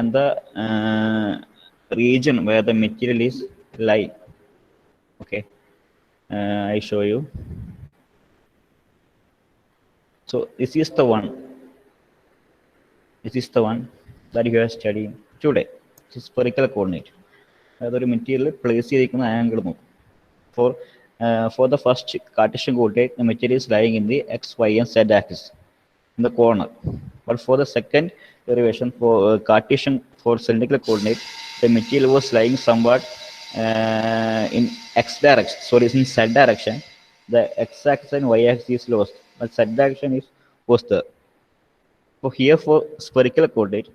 and the region where the material is lying. Okay, I show you. So this is the one. This is the one that you are studying today. This is spherical coordinate. അതൊരു material place ചെയ്തിരിക്കുന്ന angle നോക്കും. For the first Cartesian coordinate, the material is lying in the x, y, and z axis in the corner. But for the second derivation for Cartesian for cylindrical coordinate, the material was lying somewhat in x direction. Sorry, in z direction. The x axis and y axis is lost, but z direction was there. So here for spherical coordinate,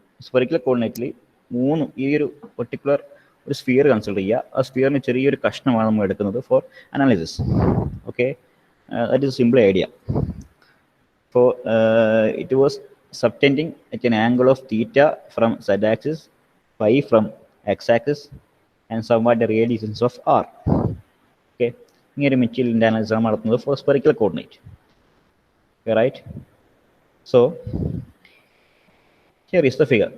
മൂന്ന് ഈ ഒരു particular ഒരു sphere consider ചെയ്യുക. ആ സ്ഫിയറിന് ചെറിയൊരു കഷ്ണമാണ് നമ്മൾ എടുക്കുന്നത് four analysis. Okay, that is simple idea. For it was subtending at an angle of theta from z-axis, phi from x-axis, and somewhat the radius of r. Okay, ഇങ്ങനെ മെറ്റീരിയലിൻ്റെ analysis ആണ് നടത്തുന്നത് for spherical coordinate. Right. So here is the figure.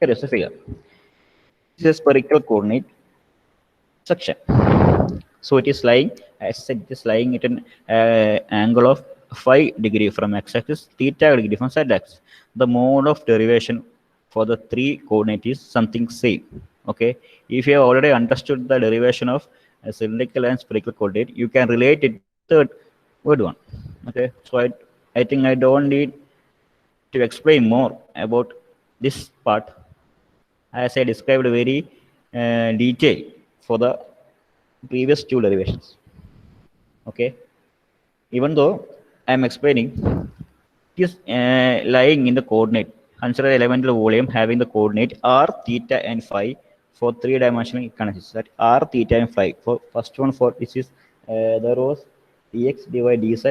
Here is the figure. This is spherical coordinate section. So it is lying, as I said, it is lying at an angle of 5 degree from x-axis, theta degree from z-axis. The mode of derivation for the three coordinate is something same. Okay, if you have already understood the derivation of a cylindrical and spherical coordinate, you can relate it to the third one. Okay, so I think I don't need to explain more about this part, as I described very detail for the previous two derivations. Okay, even though I am explaining, it is lying in the coordinate. Consider the elemental volume having the coordinate r, theta, and phi for three-dimensional equations. That r, theta, and phi. For first one, for this is there was dx dy dz,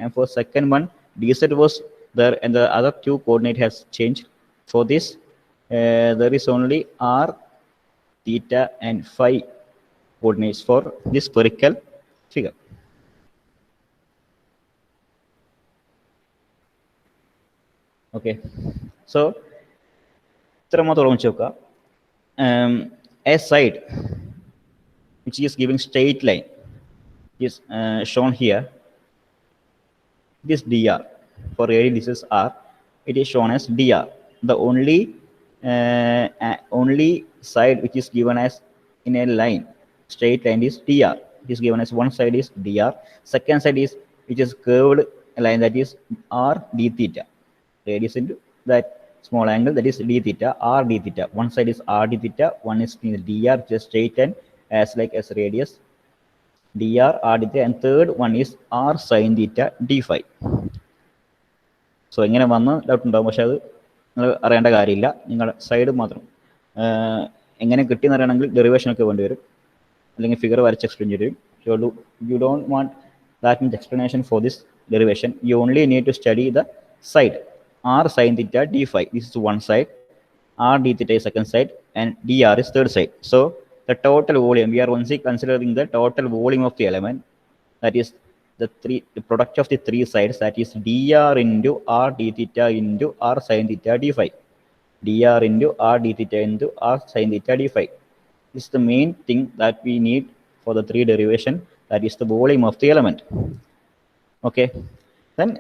and for second one dz was there, and the other two coordinate has changed. For this, there is only r, theta, and phi coordinates for this spherical figure. Okay, so a side which is giving straight line is shown here. This dr for radius, this is r. It is shown as dr. The only side which is given as in a line, straight line, is dr. It is given as one side is dr. Second side is which is curved line, that is r d theta. Radius into that small angle, that is d theta, r d theta. One side is r d theta, one is dr, just straight and as like as radius dr r d theta, and third one is r sin theta d phi. So ഇങ്ങനെ വന്ന് doubt ഉണ്ടാകും, പക്ഷെ അത് നിങ്ങൾ അറിയേണ്ട കാര്യമില്ല. നിങ്ങളുടെ side മാത്രം എങ്ങനെ കിട്ടിയെന്ന് അറിയണമെങ്കിൽ ഡെറിവേഷനൊക്കെ വേണ്ടി വരും, അല്ലെങ്കിൽ ഫിഗർ വരച്ച് എക്സ്പ്ലെയിൻ ചെയ്ത് വരും. You don't want that much explanation for this derivation. You only need to study the side. R sin theta d phi, this is one side, r d theta is second side, and dr is third side. So the total volume, we are only considering the total volume of the element, that is the product of the three sides, that is dr into r d theta into r sin theta d phi. Dr into r d theta into r sin theta d phi. This is the main thing that we need for the three derivation, that is the volume of the element. Okay, then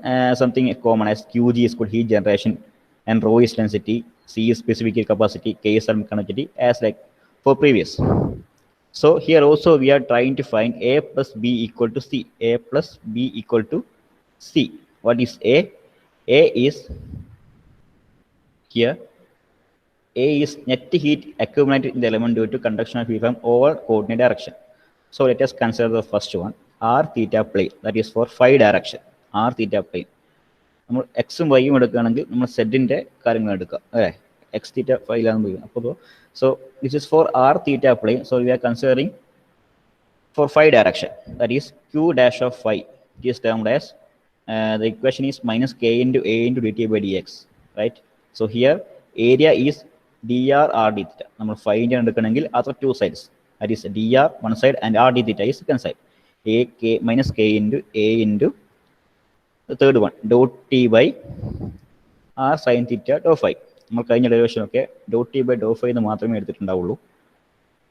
something common as Qg is called heat generation, and rho is density, C is specific heat capacity, K is thermal conductivity, as like for previous. So here also we are trying to find A plus B equal to C. A plus B equal to C. What is A? A is here. A is net heat accumulated in the element due to conduction of heat from all coordinate direction. So let us consider the first one, r theta plane, that is for phi direction. R theta plane. നമ്മൾ എക്സും വൈയും എടുക്കുകയാണെങ്കിൽ നമ്മൾ സെഡിൻ്റെ കാര്യങ്ങൾ എടുക്കുക, അല്ലേ? X തീറ്റ ഫൈലാന്ന് പറയുന്നത്. അപ്പോൾ so this is for r theta plane. So we are considering for phi direction, that is q dash of phi. It is termed as the equation is minus k into a into dt by dx, right? So here area is dr r d theta. നമ്മൾ find എടുക്കണമെങ്കിൽ other two sides. That is dr one side and r d theta is second side. A k minus k into a into the third one dot t by r sin theta dot phi. നമ്മൾ കഴിഞ്ഞ derivation ഒക്കെ dot t by dot phi എന്ന് മാത്രമേ എടുത്തിട്ടുണ്ടാവുള്ളൂ.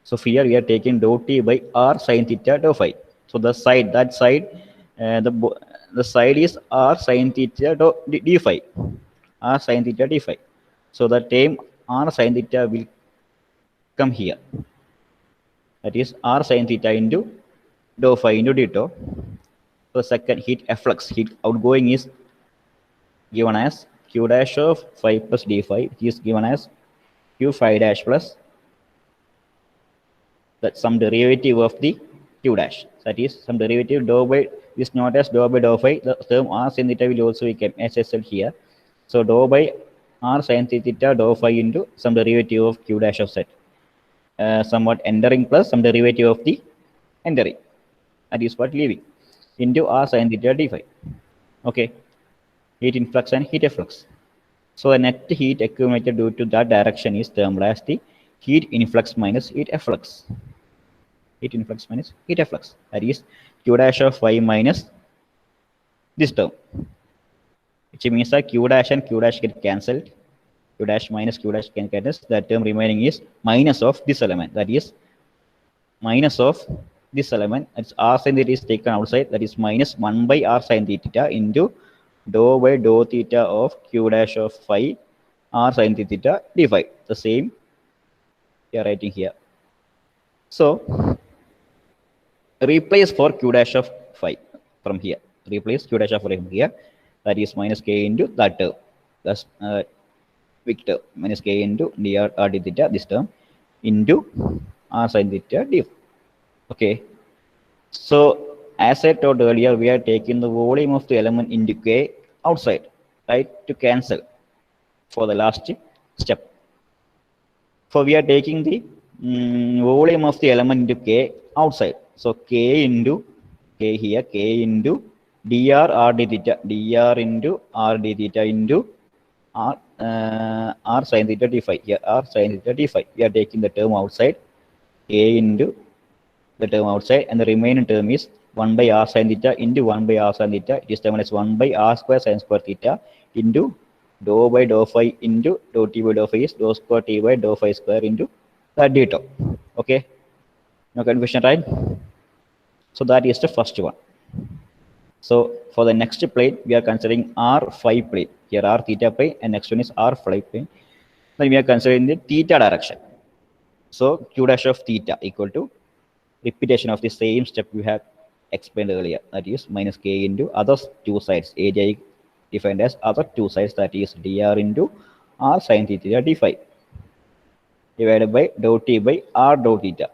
So here we are taking dot t by r sin theta dot phi. So the side, the side is r sin theta dot d phi, r sin theta d phi. So the term r sin theta will come here. That is r sin theta into dot phi into d tau. So second heat efflux, heat outgoing is given as q dash of phi plus d phi, which is given as q phi dash plus that some derivative of the q dash. That is some derivative dou by is not as dou by dou phi. The term r sin theta will also become SSL here. So dou by r sin theta dou phi into some derivative of q dash of z, somewhat entering plus some derivative of the entering. That is what leaving into r sin theta d phi. Okay, heat influx and heat efflux. So the net heat accumulated due to that direction is termed as the heat influx minus heat efflux. Heat influx minus heat efflux. That is q dash of phi minus this term, which means that q dash and q dash get cancelled. Q dash minus q dash can cancel. That term remaining is minus of this element. That is minus of this element. It's r sin theta is taken outside. That is minus 1 by r sin theta into dou by dou theta of q dash of phi r sin theta d phi. The same we are writing here. So replace for q dash of phi from here. Replace q dash of phi from here. That is minus k into that term. That's big term minus k into dr r d theta, this term, into r sin theta d phi. Okay. So as I told earlier, we are taking the volume of the element into k outside, right, to cancel for the last step. For we are taking the volume of the element into k outside. So k into k here, k into dr r d theta, dr into r d theta into r sin theta d phi. Here r sin theta d phi. We are taking the term outside, k into the term outside, and the remaining term is 1 by r sin theta into 1 by r sin theta. It is termed as 1 by r square sin square theta into dou by dou phi into dou t by dou phi is dou square t by dou phi square into that d tau. Okay, no confusion, right? So that is the first one. So for the next plane, we are considering r phi plane. Here r theta plane, and next one is r phi plane. Then we are considering the theta direction. So q dash of theta equal to repetition of the same step we have explained earlier. That is minus k into other two sides. Area defined as other two sides. That is dr into r sin theta d phi divided by dou t by r dou theta.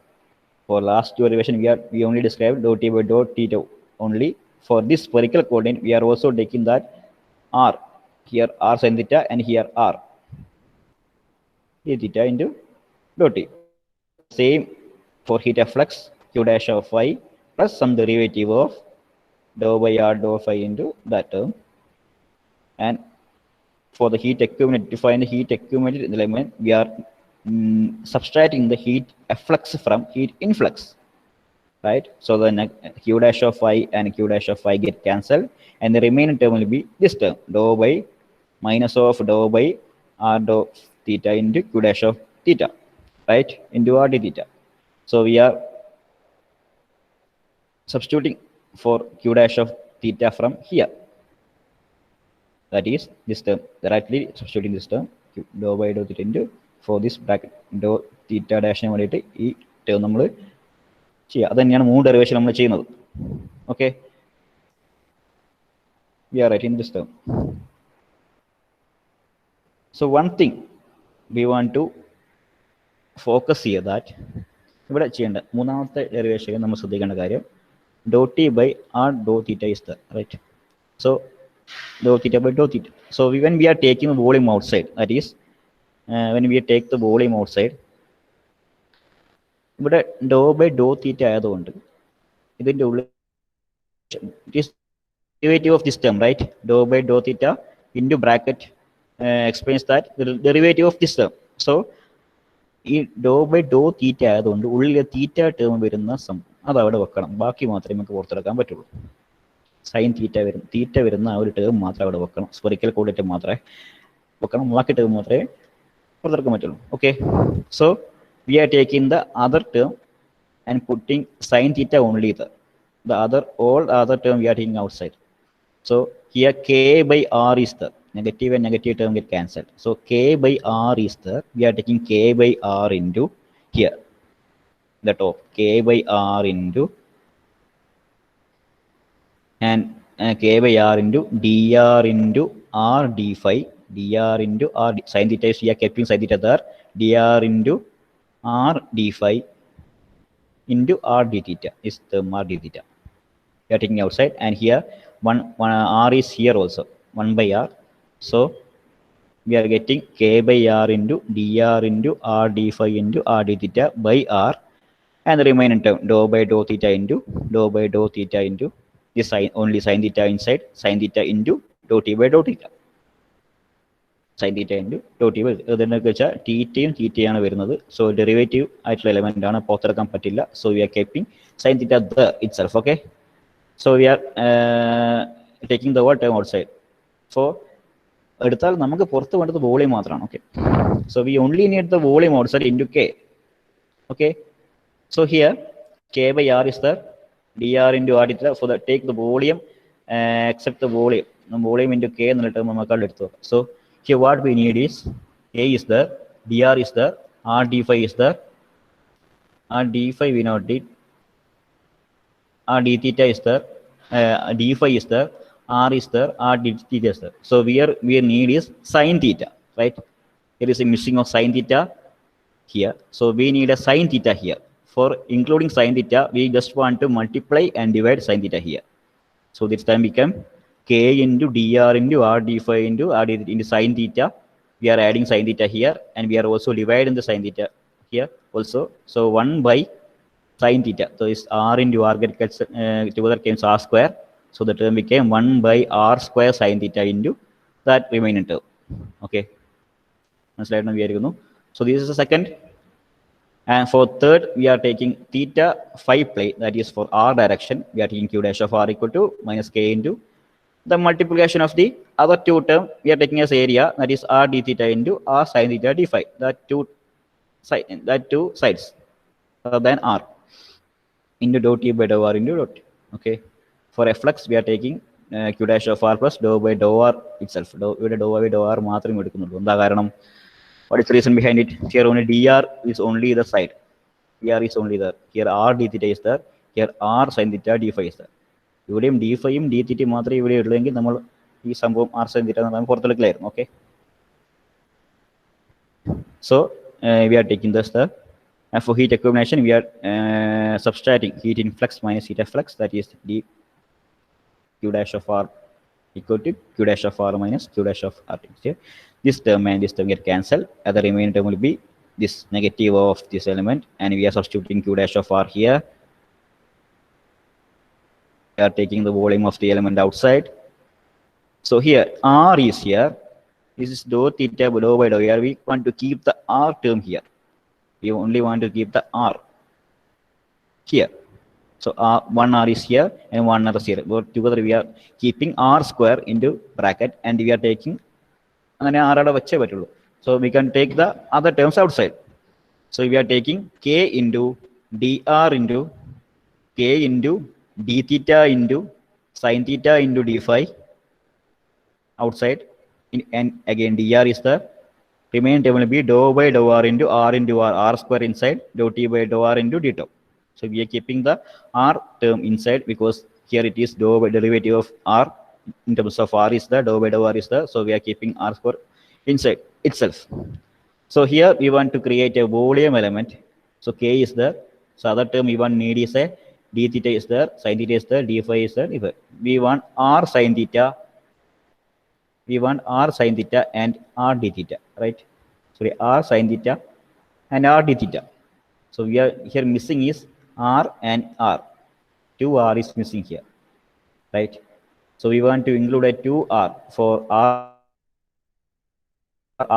For last two derivation, we only described dou t by dou theta only. For this spherical coordinate, we are also taking that r, here r sin theta and here r d theta into dou t. Same for heat efflux, q dash of phi plus some derivative of dou by r dou phi into that term. And for the heat accumulated, to find the heat accumulated in the element, we are subtracting the heat efflux from heat influx, right? So the q dash of phi and q dash of phi get cancelled, and the remaining term will be this term, dou by minus of dou by r dou theta into q dash of theta, right, into r d theta. So we are substituting for q dash of theta from here. That is this term, directly substituting this term dou by dou theta into, for this bracket dou theta dash ന് വേണ്ടിയിട്ട് ഈ term നമ്മൾ ചെയ്യുക. അത് തന്നെയാണ് മൂന്ന് derivation നമ്മൾ ചെയ്യുന്നത്. Okay, we are writing this term. So one thing we want to focus here, that ഇവിടെ ചെയ്യേണ്ട മൂന്നാമത്തെ ഡെറിവേഷൻ നമ്മൾ ശ്രദ്ധിക്കേണ്ട കാര്യം dou t by r dou theta is there, right? So dou theta by dou theta. So when we are taking the volume outside, that is when we take the volume outside, ഇവിടെ dou by dou theta ആയതുകൊണ്ട് ഇതിൻ്റെ ഉള്ളിൽ it is derivative of this term, right? Dou by dou theta into bracket explains that the derivative of this term. So ഈ ഡോ by ഡോ തീറ്റ ആയതുകൊണ്ട് ഉള്ളിലെ തീറ്റ term വരുന്ന അതവിടെ വെക്കണം. ബാക്കി മാത്രമേ നമുക്ക് പുറത്തെടുക്കാൻ പറ്റുള്ളൂ. സൈൻ തീറ്റ വരുന്ന ആ ഒരു ടേം മാത്രമേ അവിടെ വെക്കണം. സ്പെറിക്കൽ കോർഡിനേറ്റ് മാത്രമേ വെക്കണം. ബാക്കി ടേം മാത്രമേ പുറത്തെടുക്കാൻ പറ്റുള്ളൂ. Okay, so we are taking the other term and putting sine theta only all other term we are taking outside. So here k by r is the negative and negative term get cancelled. So k by r is the, we are taking k by r into here, the top, k by r into, and k by r into dr into r d phi, dr into r sin theta is here, keeping sin theta there, dr into r d phi into r d theta is the r d theta. We are taking outside, and here one r is here also, 1 by r. So we are getting k by r into dr into r d phi into r d theta by r, and the remaining term dou by dou theta into dou by dou theta into this sign, only sin theta inside, sin theta into dou t by dou theta, sin theta into dou t by ഇതെന്നൊക്കെ വെച്ചാൽ തീറ്റയും തീറ്റയാണ് വരുന്നത്. So derivative ആയിട്ടുള്ള element ആണ്, പുറത്തെടുക്കാൻ പറ്റില്ല. So we R keeping sin theta there itself. Okay, so we are taking the whole term outside. So എടുത്താൽ നമുക്ക് പുറത്ത് വേണ്ടത് വോളിയം മാത്രമാണ്. Okay, so we only need the volume outside into K. Okay, so here k by r is the dr into r theta. For that, take the volume except the volume into k എന്നുള്ള term നമുക്ക് അവിടെ എടുത്തു. So here what we need is a is there, dr is there, r d phi is there, r d phi we not did, r d theta is there, d phi is there, r is there, r d theta is there. So we need is sin theta, right? There is a missing of sin theta here. So we need a sin theta here. For including sin theta, we just want to multiply and divide sin theta here. So this time become k into dr into r d phi into r d into sin theta. We are adding sin theta here, and we are also dividing the sin theta here also. So 1 by sin theta. So it's r into r gets together becomes r square. So the term became 1 by r square sin theta into that remaining term. Okay, so this is the second. And for third, we are taking theta phi plane, that is for r direction. We are taking q dash of r equal to minus k into the multiplication of the other two term. We are taking as area, that is r d theta into r sin theta d phi. That two sides then r into dou t by dou r into dou t. Okay, for a flux we are taking q dash of r plus dou by dou r itself. Dou by dou r മാത്രമേ എടുക്കുന്നുള്ളൂ. എന്താ കാരണം? What is the reason behind it? Here only dr is only the side. dr is only there. Here r d theta is there. Here r sin theta d phi is there. ഇവിടെയും d phi യും d theta മാത്രമേ ഇവിടെ ഉള്ളെങ്കിൽ നമ്മൾ ഈ സംഭവം r sin theta നമ്മൾ പുറത്തെടുക്കില്ലായിരുന്നു. Okay, so we are taking this there. And for heat equilibration, we are subtracting heat influx minus heat efflux, that is d q dash of r equal to q dash of r minus q dash of r. This term and this term get cancelled, and the remaining term will be this negative of this element, and we are substituting q dash of r here. We are taking the volume of the element outside. So here r is here. This is dou theta by dou by dou. Here we want to keep the r term here. We only want to keep the r here. So one r is here and one r is here. But together we are keeping r square into bracket, and we are taking അങ്ങനെ ആറയുടെ വെച്ചേ പറ്റുള്ളൂ. So we can take the other terms outside. So we are taking k into dr into k into d theta into sin theta into d phi outside, and again dr is the remaining term will be dou by dou r into r square inside, dou t by dou r into d tau. So we are keeping the r term inside because here it is dou by derivative of r. In terms of r is the dou by dou r is the, so we are keeping r square inside itself. So here we want to create a volume element. So k is there. So other term we want need is a d theta is there, sin theta is there, d phi is there. We want r sin theta. We want r sin theta and r d theta, right? Sorry, r sin theta and r d theta. So we are here missing is r and r. 2r is missing here, right? So we want to include a 2r for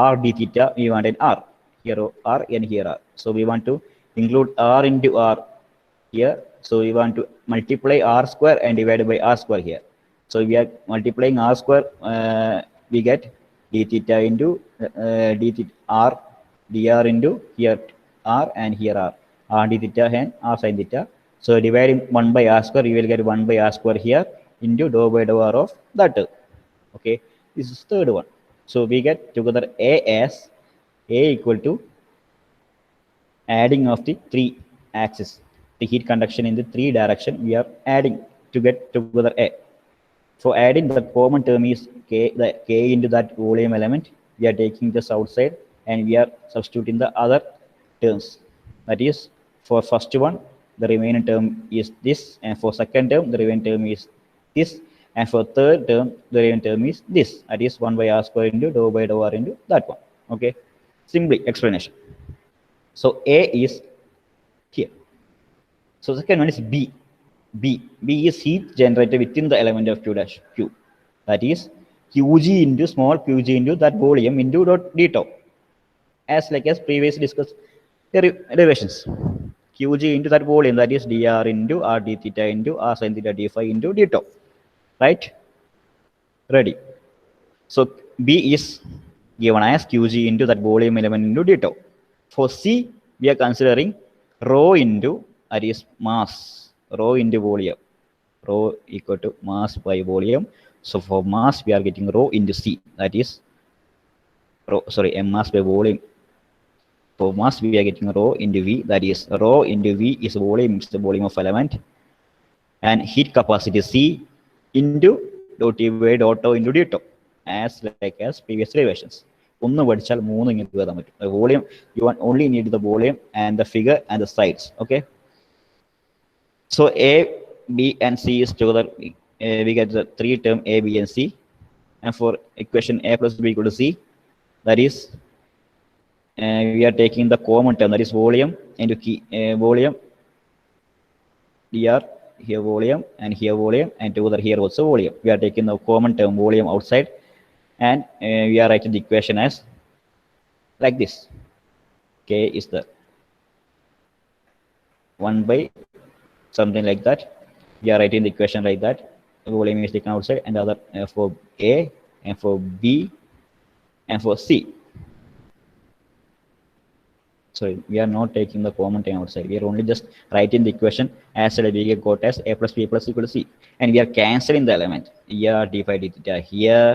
r d theta. We want an r. here R and here R. So we want to include R into R here. So we want to multiply R square and divide by R square here. So we are multiplying R square, we get d theta into d theta R dr into here R and here R d theta and R sin theta. So dividing 1 by R square, you will get 1 by R square here into dou by dou R of that term. Okay, this is third one. So we get together A as A equal to adding of the three axes, the heat conduction in the three direction, we are adding to get together A. For adding, the common term is K, the K into that volume element. We are taking this outside and we are substituting the other terms. That is, for first one, the remaining term is this, and for second term, the remaining term is this, and for third term, the remaining term is this. That is 1 by R square into dou by dou R into that one. Okay, simply explanation. So A is here. So second one is B. B is heat generated within the element of Q dash Q. That is Qg into small qg into that volume into dot d tau. As like as previously discussed derivations. Qg into that volume, that is dr into r d theta into r sin theta d phi into d tau. Right? Ready. So B is given as Qg into that volume element into d tau. For C, we are considering rho into, that is mass, rho into volume, rho equal to mass by volume. So for mass, we are getting rho into C, that is rho, sorry, m mass by volume. For mass, we are getting rho into V, that is rho into V is volume, it's the volume of element, and heat capacity C into dot T by dot tau into d tau, as like as previous derivations. ഒന്ന് പഠിച്ചാൽ മൂന്ന് ഇങ്ങനെ എഴുതാൻ പറ്റും. Volume, you want only need the volume and the figure and the sides. Okay. So A, B, and C is together. We get the three term A, B, and C. And for equation A plus B equal to C, that is we are taking the common term, that is volume into key volume dr, here volume, and here volume, and together here also volume. We are taking the common term volume outside, and we are writing the equation as like this. K is the 1 by something like that. We are writing the equation like that. The volume is taken outside, and the other for A, and for B, and for C. So we are not taking the common term outside. We are only just writing the equation as we got as A plus B plus equal to C. And we are cancelling the element. Here d phi d theta here,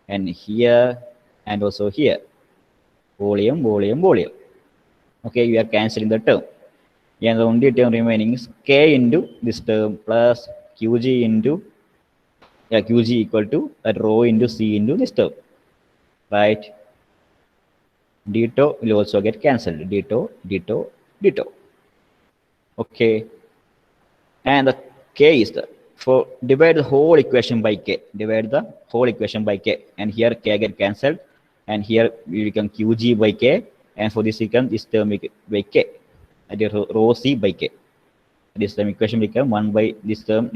and here, and also here. Volume, volume, volume. Okay, we are cancelling the term. And the only term remaining is K into this term plus Qg into, Qg equal to that rho into C into this term. Right? D tau will also get cancelled. D tau, D tau, D tau. Okay. And the K is the, for divide the whole equation by K. Divide the whole equation by K. And here K get cancelled. And here we become Qg by K. And for this second, this term by K. That is rho C by K. This term equation become 1 by this term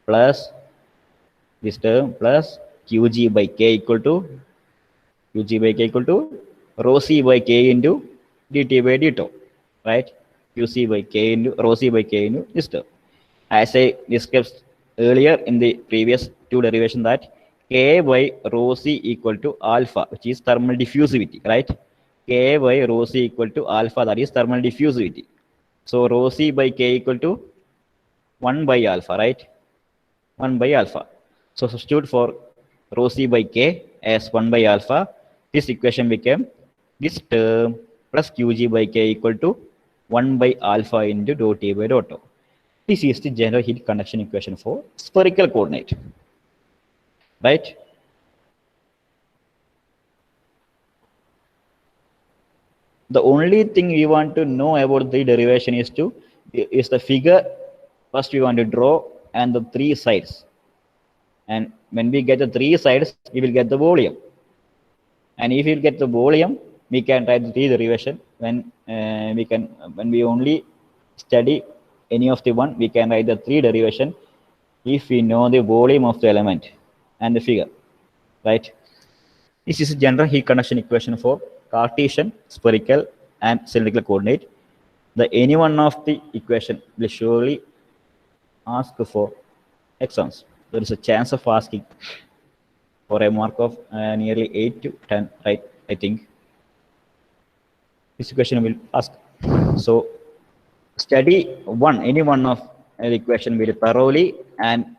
plus this term plus Qg by K equal to Qg by K equal to rho C by K into dt by d tau, right? Qc by K into rho C by K into this term. As I discussed earlier in the previous two derivation, that K by rho C equal to alpha, which is thermal diffusivity, right? K by rho C equal to alpha, that is thermal diffusivity. So rho C by K equal to 1 by alpha, right? 1 by alpha. So substitute for rho C by K as 1 by alpha. This equation became this term plus Qg by K equal to 1 by alpha into dou T by dou tau. This is the general heat conduction equation for spherical coordinate, right? The only thing we want to know about the derivation is the figure. First we want to draw and the three sides. And when we get the three sides, we will get the volume. And if you get the volume, we can write the derivation. When we only study any of the one, we can write the three derivation if we know the volume of the element and the figure, right? This is a general heat conduction equation for Cartesian, spherical, and cylindrical coordinate, the any one of the equation will surely ask for exams. There is a chance of asking for a mark of nearly 8 to 10, right? I think this question will ask. So study any one of the equation very thoroughly and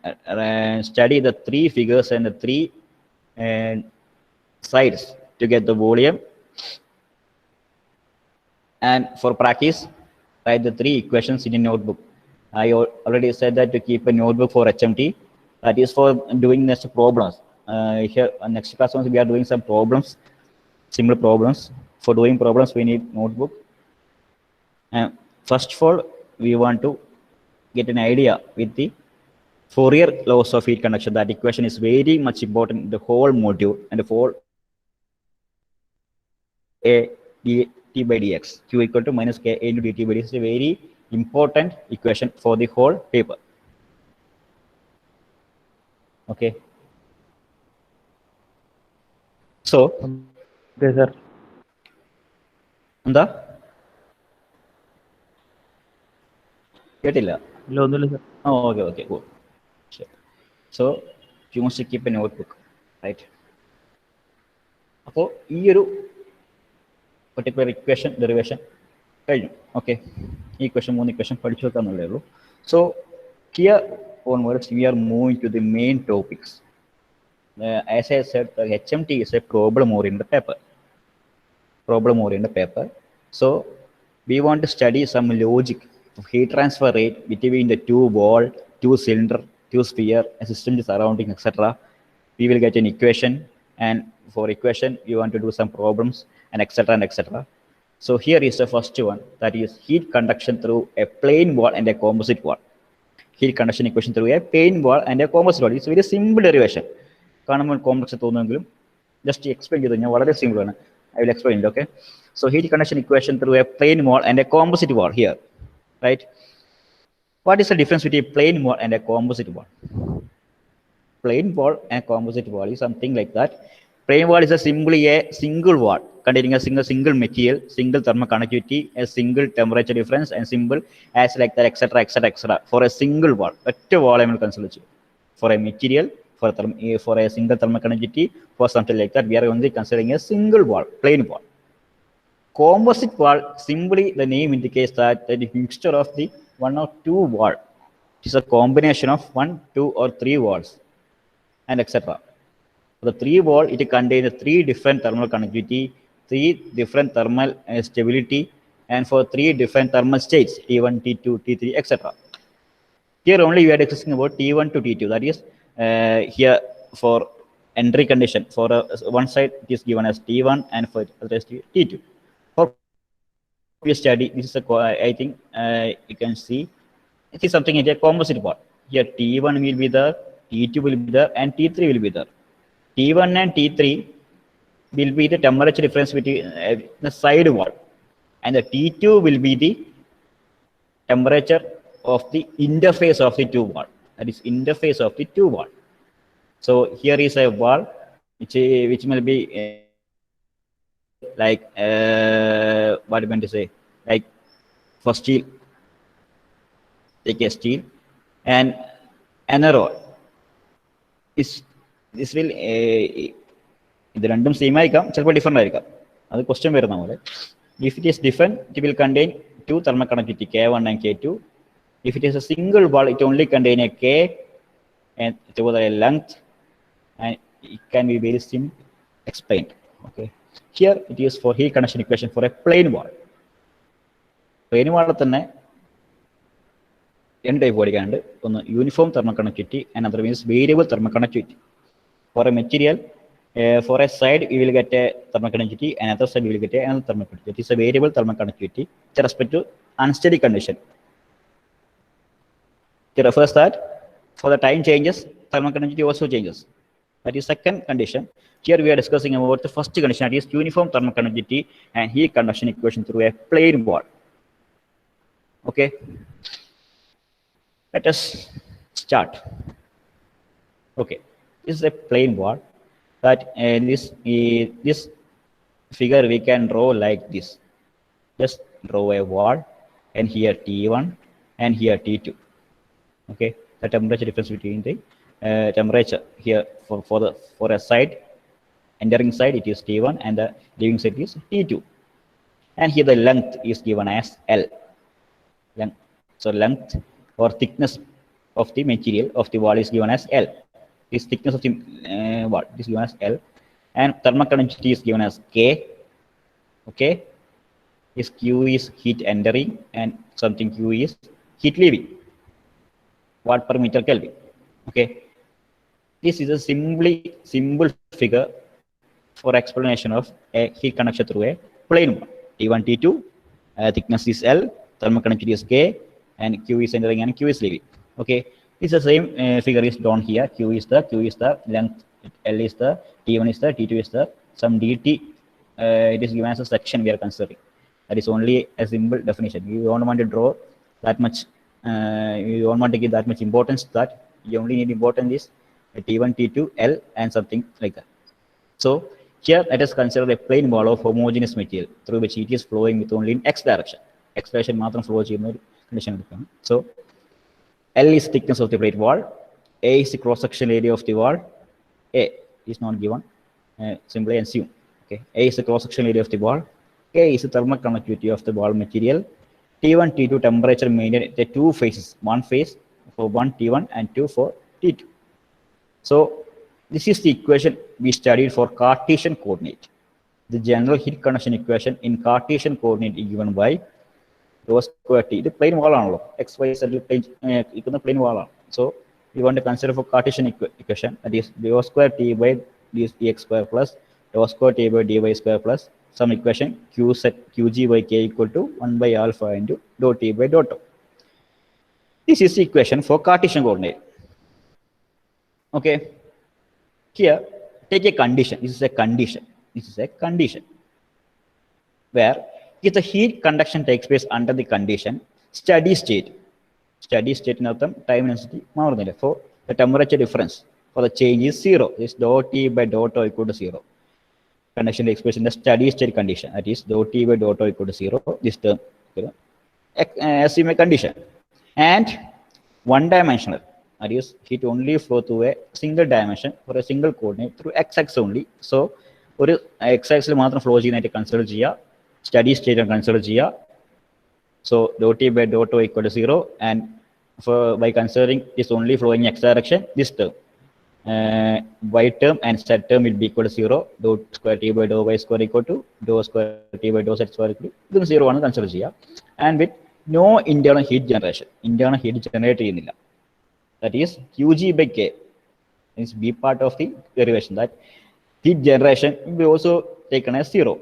study the three figures and the three sides to get the volume. And for practice, write the three equations in a notebook. I already said that to keep a notebook for HMT. That is for doing next problems. Here, next class, we are doing some problems, similar problems. For doing problems, we need notebook. And first of all, we want to get an idea with the Fourier laws of heat conduction. That equation is very much important in the whole module and for a dt by dx, q equal to minus k a into dt by dx is a very important equation for the whole paper. Okay. So, okay, sir. എന്താ കേട്ടില്ല? ഇല്ല, ഒന്നുമില്ല sir. Okay, okay, cool. Sure. So, you must keep a notebook, right? അപ്പോൾ ഈ ഒരു particular equation derivation കഴിഞ്ഞു. Okay, ഈ equation മൂന്ന് equation പഠിച്ചു വെക്കാന്നുള്ളേ ഉള്ളൂ. So, here onwards we are moving to the main topics. As I said, the HMT is a problem-oriented paper. Problem-oriented paper. So, we want to study some logic of heat transfer rate between the two wall, two cylinder, two sphere, a system surrounding, etc. We will get an equation, and for equation, we want to do some problems, and etc. and etc. So, here is the first one, that is heat conduction through a plain wall and a composite wall. Heat conduction equation through a plain wall and a composite wall. It's a very simple derivation. Complex just explain it. Very simple. I will explain it. Okay. So heat conduction equation through a plain wall and a composite wall here, right? What is the difference between plain wall and a composite wall? Plain wall and composite wall is something like that. Plain wall is simply a single wall containing a single material, single thermal conductivity, a single temperature difference, and symbol as like that, etc., etc., etc. For a single wall, a wall I will consider for a material, for a single thermal conductivity, for something like that, we are only considering a single wall, plain wall. Composite wall, simply the name indicates that the mixture of the one or two wall. It is a combination of 1, 2, or 3 walls, and etc. For the 3 wall, it contains 3 different thermal conductivity, 3 different thermal stability, and for 3 different thermal states, T1, T2, T3, etc. Here only we are discussing about T1 to T2. That is here for entry condition. For one side, it is given as T1, and for the other is T2. For we study, this is a, I think you can see, it is something in a composite wall. Here T1 will be there, T2 will be there, and T3 will be there. T1 and T3 will be the temperature difference between the side wall, and the T2 will be the temperature of the interface of the two wall. That is interface of the two wall. So here is a wall which will be like what you meant to say, like for steel, take a steel, and another wall is this will ഇത് രണ്ടും same ആയിരിക്കാം, ചിലപ്പോൾ different ആയിരിക്കാം. അത് question വരുന്ന പോലെ. If it is different, it will contain 2 thermal conductivity, K1 and K2. If it is a single wall, it only contain a K and together a length, and it can be very simple explained. Okay. Here it is for heat conduction equation for a plain wall. Plain wall തന്നെ രണ്ട് type പഠിക്കാനുണ്ട്. ഒന്ന് uniform thermal conductivity, and other means variable thermal conductivity. For a material, for a side we will get a thermal conductivity, and other side we will get another thermal conductivity. It is a variable thermal conductivity with respect to unsteady condition. It refers that for the time changes, thermal conductivity also changes. That is second condition. Here we are discussing about the first condition, that is uniform thermal conductivity and heat conduction equation through a plain wall. Okay. Let us start. Okay. This is a plain wall. That this figure we can draw like this. Just draw a wall, and here T1 and here T2. Okay, the temperature difference between the temperature here for a side, entering side it is T1 and the leaving side is T2. And here the length is given as L. Length. So length or thickness of the material of the wall is given as L. This thickness of the wall is given as L, and thermal conductivity is given as K. Okay, this Q is heat entering and something Q is heat leaving. Watt per meter Kelvin. Okay, this is a simple figure for explanation of a heat conduction through a plane wall. T1, T2, thickness is L, thermal conductivity is K, and Q is entering and Q is leaving. Okay, it's the same figure is drawn here. Q is the length, L is the, T1 is the, T2 is the, some dt. It is given as a section we are considering. That is only a simple definition. You don't want to draw that much. You don't want to give that much importance to that. You only need importance is T1, T2, L, and something like that. So here let us consider a plane wall of homogeneous material through which heat is flowing with only in x direction. X direction മാത്രം flow ചെയ്യുന്ന ഒരു condition എടുക്കണം. So L is thickness of the plate wall. A is the cross section area of the wall. A is not given. Simply assume. Okay. A is the cross section area of the wall. K is the thermal conductivity of the wall material. T1, T2 temperature maintained the two phases. One phase for one T1 and two for T2. So this is the equation we studied for Cartesian coordinate. The general heat conduction equation in Cartesian coordinate is given by rho square T. The plane wall on x, y, z plane wall. So we want to consider for Cartesian equation, that is rho square T by dx square plus rho square T by dy square plus some equation qg by k equal to 1 by alpha into dot T by dot tau. This is the equation for Cartesian coordinate. Okay. Here, take a condition. This is a condition. This is a condition where if the heat conduction takes place under the condition steady state in time density മാറുന്നില്ല. For the temperature difference for the change is 0. This dot T by dot tau equal to 0. Conduction takes place in the steady state condition. That is dot T by dot tau equal to 0. This term, assume a condition. And one dimensional. That is heat only flow through a single dimension for a single coordinate through x-axis only. So, ഒരു x-axis മാത്രം flow ചെയ്യുന്നതായിട്ട് consider ചെയ്യുക, steady state consider ചെയ്യുക. So, dot T by dot tau equal to 0, and by considering this only flowing x direction, this term, y term and z term will be equal to 0. Dot square T by dot y square equal to dot square T by dot z square equal to 0 ആണ് consider ചെയ്യുക. And with no internal heat generation. Internal heat generate ചെയ്യുന്നില്ല. That is Qg by K is be part of the derivation. That heat generation will be also taken as 0.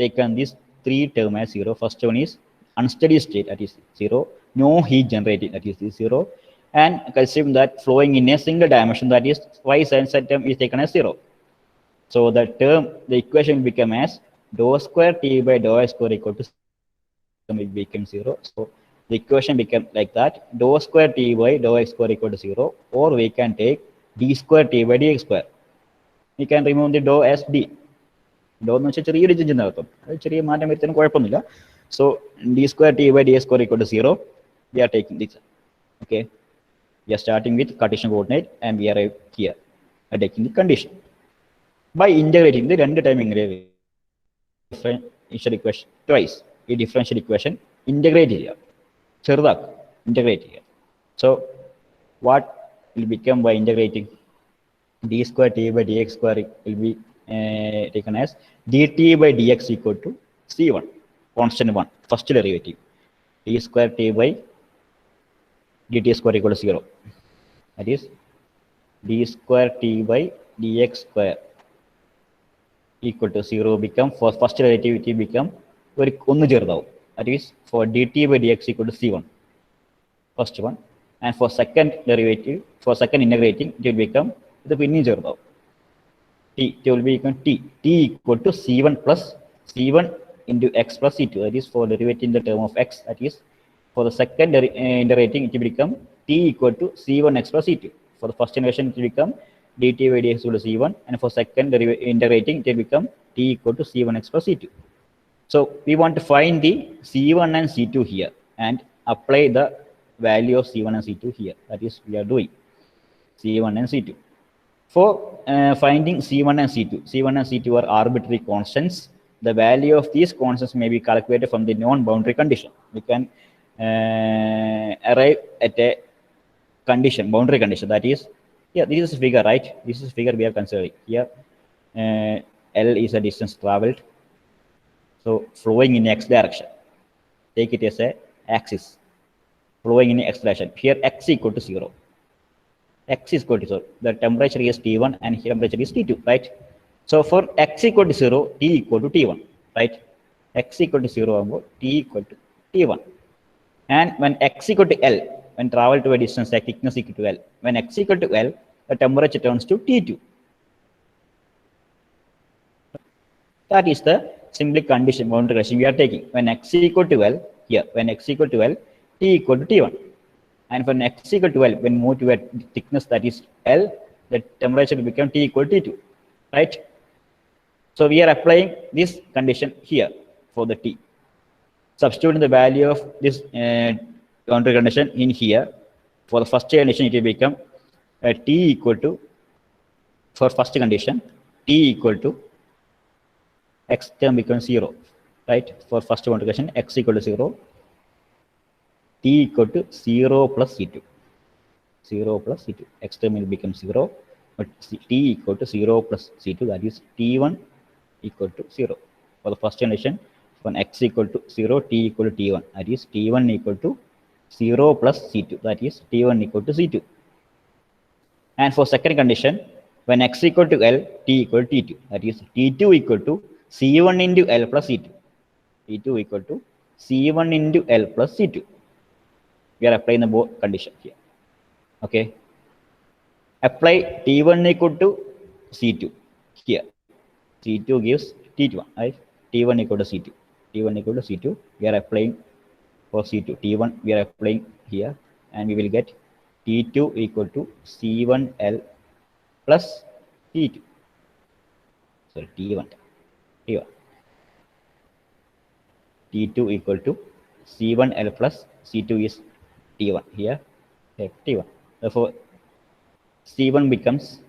Taken this three term as 0. First one is unsteady state, that is 0. No heat generating, that is 0. And assume that flowing in a single dimension, that is y and z term is taken as 0. So the equation will become as dou square T by dou y square equal to will become 0. So the equation becomes like that: dou square T by dou x square equal to 0, or we can take d square T by dx square. We can remove the dou as d. Dou എന്ന് വെച്ചാൽ ചെറിയൊരു change നടത്തും, അത് ചെറിയ മാറ്റം വരുത്താനും കുഴപ്പമൊന്നുമില്ല. So d square T by dx square equal to 0. We are taking this. Okay, we are starting with Cartesian coordinate and we are here taking the condition. By integrating the രണ്ട് time ഇങ്ങനെ differential equation twice, ഈ differential equation integrate ചെയ്യുക, ചെറുതാക്കുക, integrate ചെയ്യുക. So what will become by integrating? D square T by dx square will be taken as dt by dx equal to C1, constant 1, first derivative. D square T by dt square equal to 0. That is d square T by dx square equal to 0 become, for first derivative it will become ഒന്ന് ചെറുതാവും. That is for dt by dx equal to C1, first one. And for second derivative, for second integrating, it will become the pinning ചെറുതാവും. T will be equal to T equal to C1 plus C1 into x plus C2. That is for derivating the term of x. That is for the second integrating, it will become T equal to C1 x plus C2. For the first integration, it will become dt by dx equal to C1, and for second integrating, it will become t equal to c1x plus c2. So we want to find the c1 and c2 here and apply the value of c1 and c2 here. That is, we are doing c1 and c2. For finding c1 and c2 and c2 are arbitrary constants. The value of these constants may be calculated from the non-boundary condition. We can arrive at a condition, boundary condition. That is, yeah, this is a figure, right? This is a figure we are considering here. L is a distance traveled, so flowing in x direction. Take it as a axis, flowing in x direction. Here x equal to 0. X is equal to 0. The temperature is T1 and here temperature is T2, right? So for x equal to 0, T equal to T1, right? X equal to 0, T equal to T1. And when x equal to L, when travel to a distance like thickness equal to L, when x equal to L, the temperature turns to T2. That is the simply condition, boundary condition we are taking. When x equal to L, here, when x equal to L, T equal to T1. And when x equal to L, when move to a thickness that is L, the temperature will become T equal to T2, right? So we are applying this condition here for the T. Substituting the value of this boundary condition in here. For the first condition, it will become T equal to, for first condition, T equal to x term becomes 0, right? For first boundary condition, x equal to 0. T equal to 0 plus C2. 0 plus C2. X term will become 0. But T equal to 0 plus C2, that is T1 equal to 0. For the first condition, when x equal to 0, T equal to T1. That is T1 equal to 0 plus C2. That is T1 equal to C2. And for second condition, when x equal to L, T equal to T2. That is T2 equal to C1 into L plus C2. T2 equal to C1 into L plus C2. We are applying the both condition here. Okay. Apply T1 equal to C2 here. C2 gives T1, right? T1 equal to C2. T1 equal to C2. We are applying for C2. T1 we are applying here, and we will get T2 equal to C1L plus T2. Sorry, T1. T2 equal to C1L plus C2 is T1 here. T1. Therefore, C1 becomes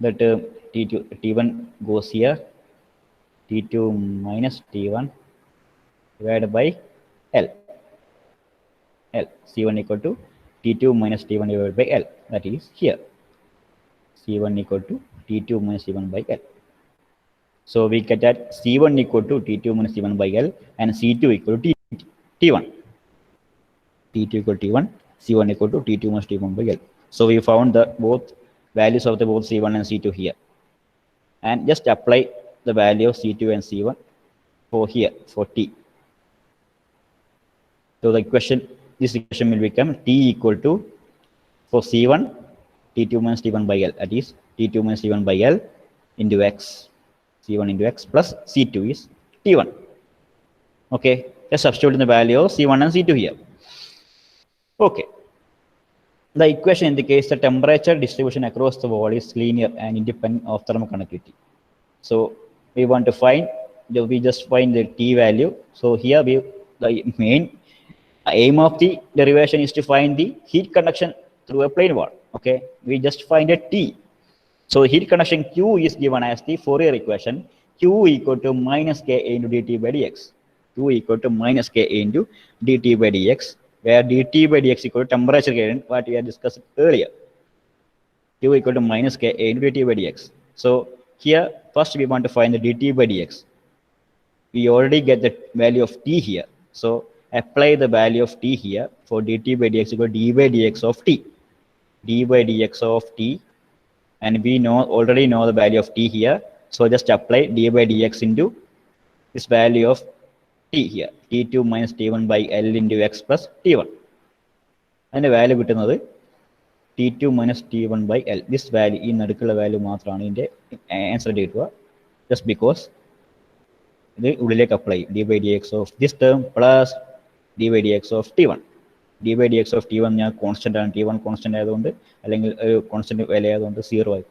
the term T2. T1 goes here. T2 minus T1 divided by L. C1 equal to T2 minus T1 divided by L. That is here. C1 equal to T2 minus T1 by L. So we get that C1 equal to T2 minus T1 by L and C2 equal to T1. T2 equal to T1, C1 equal to T2 minus T1 by L. So we found the both values of the both C1 and C2 here. And just apply the value of C2 and C1 for here, for T. So the equation, this equation will become T equal to, for C1, T2 minus T1 by L. That is T2 minus T1 by L into X. C1 into X plus C2 is T1. Okay, let's substitute in the value of C1 and C2 here. Okay. The equation indicates the temperature distribution across the wall is linear and independent of thermal conductivity. So we want to find, we just find the T value. So here the main aim of the derivation is to find the heat conduction through a plane wall. Okay, we just find a T. So heat conduction Q is given as the Fourier equation. Q equal to minus K into dt by dx. Q equal to minus K into dt by dx, where dt by dx equal to temperature gradient, what we had discussed earlier. Q equal to minus K into dt by dx. So here, first we want to find the dt by dx. We already get the value of T here. So apply the value of T here for dt by dx equal to d by dx of T. D by dx of T. And we already know the value of T here. So just apply d by dx into this value of T here. T2 minus T1 by L into X plus T1. And the value between T2 minus T1 by L. This value in the value matrani in the answer data. Just because the ulilek apply d by dx of this term plus d by dx of T1. D by dx of T1 constant and T1 constant constant value 0.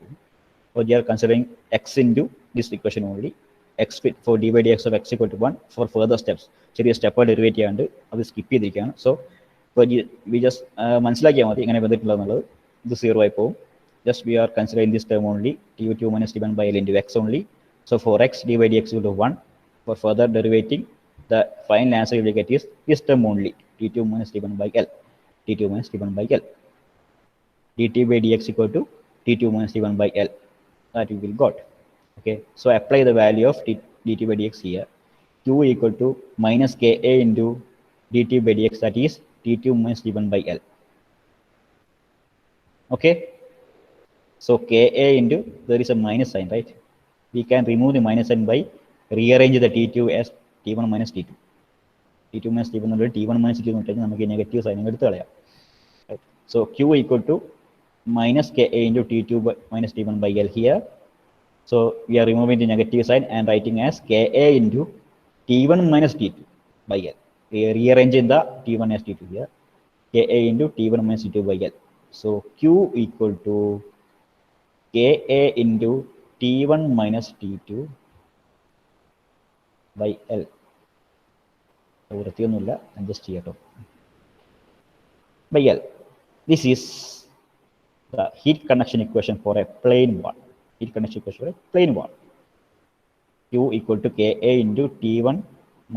So we are considering x into this equation only. X for d by dx of x equal to 1 for further steps. ചെറിയ step derivate ചെയ്യാണ്ട് അത് skip ചെയ്തിരിക്കുകയാണ്. So ഇപ്പോൾ we just മനസ്സിലാക്കിയാൽ മതി ഇങ്ങനെ വന്നിട്ടുള്ളതെന്നുള്ളത്. ഇത് 0 ആയി പോകും. Just we are considering this term only, tu minus t1 by L into x only. So for x d by dx equal to 1, for further derivating, the final answer you will get is this term only, t2 minus t1 by L, t2 minus t1 by L. dt by dx equal to t2 minus t1 by L. That you will got. Okay, so apply the value of dt by dx here. Q equal to minus ka into dt by dx, that is t2 minus t1 by L. Okay. So Ka into, there is a minus sign, right? We can remove the minus sign by rearrange the T2 as T1 minus T2. T2 minus T1 under T1 minus T2 നമുക്ക് negative sign എടുത്ത് കളയാം. Right? So Q equal to minus Ka into T2 minus T1 by L here. So we are removing the negative sign and writing as Ka into T1 minus T2 by L. We are rearranging the T1 as T2 here. Ka into T1 minus T2 by L. So Q equal to Ka into T1 minus T2 by L. Adjust here. By L. This is the heat conduction equation for a plane wall. Heat conduction equation for a plane wall. Q equal to Ka into T1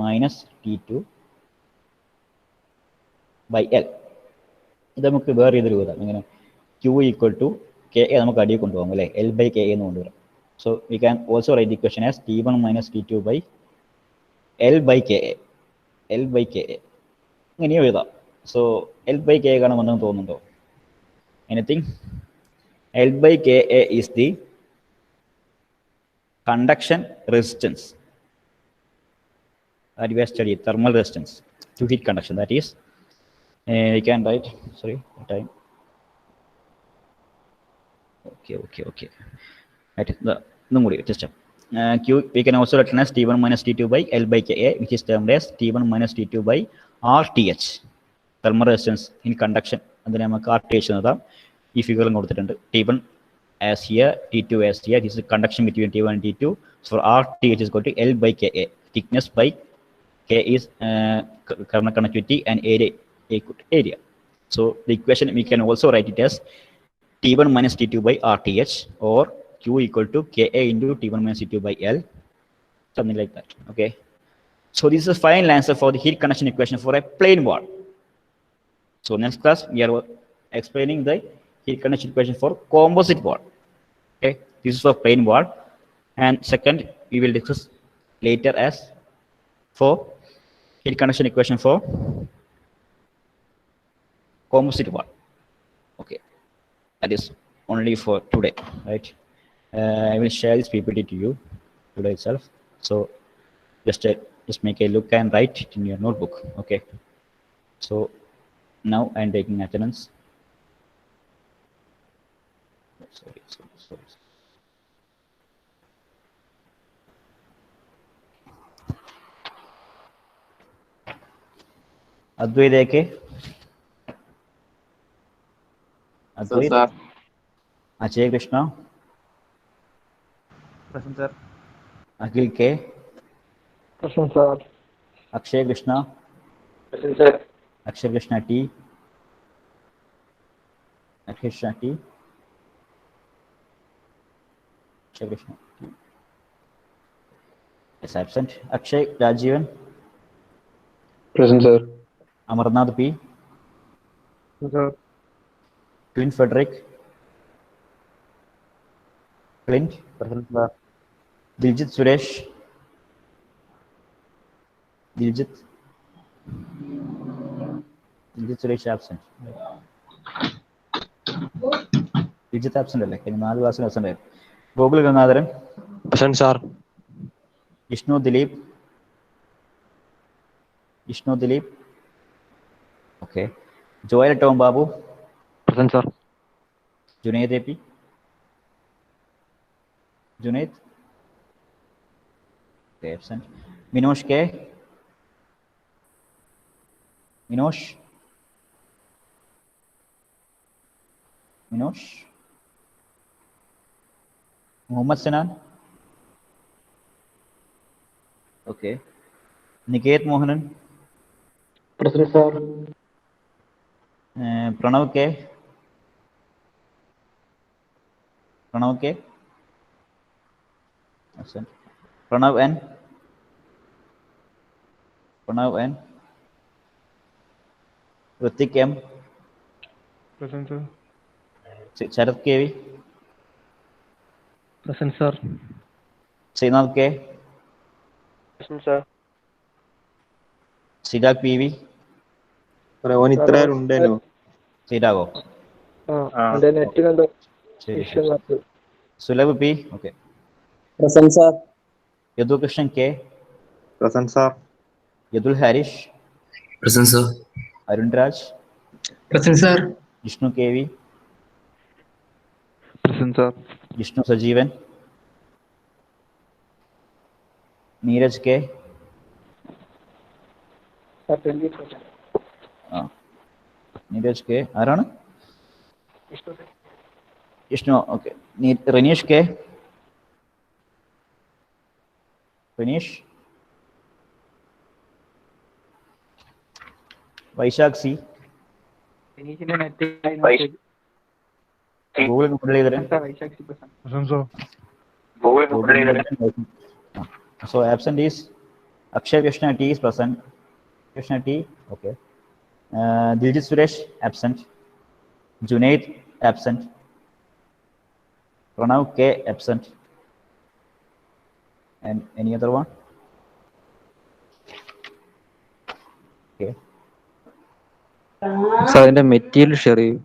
minus T2 by L. ഇത് നമുക്ക് വേറെ ചെയ്തൊരു വിധം ഇങ്ങനെ Q equal to Ka നമുക്ക് അടിയിൽ കൊണ്ടുപോകാം അല്ലേ, L by Ka എന്ന് കൊണ്ടുവരാം. So we can also write the equation as T1 minus T2 by L by Ka. L by Ka. ഇങ്ങനെയോ എഴുതാം. So L by Ka കാണാൻ വന്നെന്ന് തോന്നുന്നുണ്ടോ? Anything? L by Ka is the conduction resistance that we have studied, thermal resistance to heat conduction. That is, we can write, sorry, time. Okay. Right, just Q, we can also write as T1 minus T2 by L by Ka, which is termed as T1 minus T2 by RTH, thermal resistance in conduction. And then RTH ഈ ഫിഗറിൽ കൊടുത്തിട്ടുണ്ട്. T1 as here, T2 as here. This is conduction between T1 and T2. So RTH is equal to L by Ka. Thickness by K is connectivity and area. So the equation we can also write it as T1 minus T2 by RTH, or Q equal to Ka into T1 minus T2 by L, something like that. Okay. So this is the final answer for the heat conduction equation for a plane wall. So next class we are explaining the heat conduction equation for composite wall. Okay, this is for plane wall, and second we will discuss later as for heat conduction equation for composite wall. Okay, that is only for today, right? I will share this PPT to you today itself. So just make a look and write it in your notebook. Okay. So now I am taking attendance. Sorry. Advait Eke. Advait. Sir. Ajay Krishna. Present, sir. Akhil K. Present, sir. Akshay Krishna. Present, sir. Akshay Krishna T. Akshay Krishna T. Akshay Krishna T. Is absent. Akshay Rajivan. Present, sir. Amarnath P. Sir. Twin Frederick. Clint. Present, sir. Diljit Suresh. Diljit Suresh absent. Diljit absent അല്ലേ? ഇനി 4 ക്ലാസ്സിൽ absent ആയിരുന്നു. Gokul Gangadharan. Present, sir. Vishnu Dilip. Okay. Joel Tom Babu. Present, sir. Junaid AP. Junaid. Okay, absent. Minosh K. Minosh. Muhammad Sinan. Okay. Niket Mohanan. Present, sir. Pranav K. Pranav K. Absent. Pranav N. Pranav N. Ritik M. Present, sir. Sharath KV. Present, sir. Srinath K. Present, sir. Siddharth PV. ഓൻ ഇത്ര നേരം ഉണ്ടേനോ? Sidago. അതിന്റെ നെറ്റിനെന്തോ ശരി issue ശരി. Sulabh P. Okay. Present, sir. Yadu Krishnan K. Present sir. Yadul Harish. Present, sir. Arun Raj. Present, sir. Vishnu KV. Present, sir. Vishnu Sajeevan. Neeraj K. Neeraj K. ആരാണ്? Vishnu. Okay. Ranish K. Ranish. Vaishakh C. Google Muraleedharan. So absent is Akshay Krishna T is present. Krishna T. Okay. Diljit Suresh absent. Junaid absent. Pranav K absent. And any other one? Okay. Sir അതിന്റെ material share ചെയ്യും.